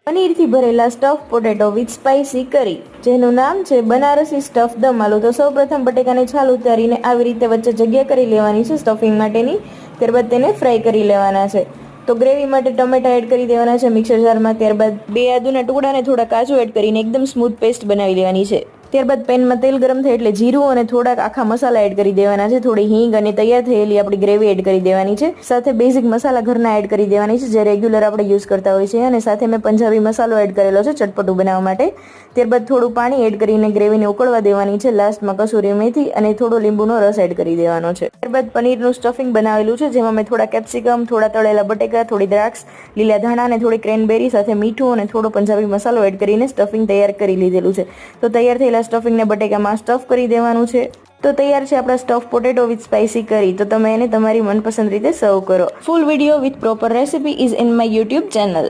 પનીરથી ભરેલા stuff potato with spicy કરી, જેનું નામ છે બનારસી સ્ટફ દમ આલુ. તો સૌપ્રથમ બટેકાની છાલ ઉતારીને આવી રીતે વચ્ચે જગ્યા કરી લેવાની છે સ્ટફિંગ માટેની. ત્યારબાદ તેને ફ્રાય કરી લેવાના છે. તો ગ્રેવી માટે ટમેટા એડ કરી દેવાના છે મિક્સર જારમાં. ત્યારબાદ 2 આદુના ટુકડા અને થોડા કાજુ એડ કરીને એકદમ સ્મૂથ પેસ્ટ બનાવી લેવાની છે. ત્યારબાદ પેનમાં તેલ ગરમ થાય એટલે જીરું અને થોડાક આખા મસાલા એડ કરી દેવાના છે. થોડી હિંગ અને તૈયાર થયેલી આપણી ગ્રેવી એડ કરી દેવાની છે. સાથે બેઝિક મસાલા ઘરના એડ કરી દેવાની છે જે રેગ્યુલર આપણે યુઝ કરતા હોય છે. અને સાથે મેં પંજાબી મસાલો એડ કરેલો છે ચટપટું બનાવવા માટે. ત્યારબાદ થોડું પાણી એડ કરીને ગ્રેવીને ઉકળવા દેવાની છે. લાસ્ટમાં કસૂરી મેથી અને થોડો લીંબુનો રસ એડ કરી દેવાનો છે. ત્યારબાદ પનીરનું સ્ટફિંગ બનાવેલું છે જેમાં મેં થોડા કેપ્સિકમ, થોડા તળેલા બટેકા, થોડી દ્રાક્ષ, લીલા ધાણા અને થોડી ક્રેનબેરી સાથે મીઠું અને થોડો પંજાબી મસાલો એડ કરીને સ્ટફિંગ તૈયાર કરી લીધેલું છે. તો તૈયાર થયેલા સ્ટફિંગને બટેકામાં સ્ટફ કરી દેવાનું છે. તો તૈયાર છે આપણા સ્ટફ પોટેટો વિથ સ્પાઇસી કરી. તો તમે એને તમારી મનપસંદ રીતે સર્વ કરો. Full video with proper recipe is in my YouTube channel.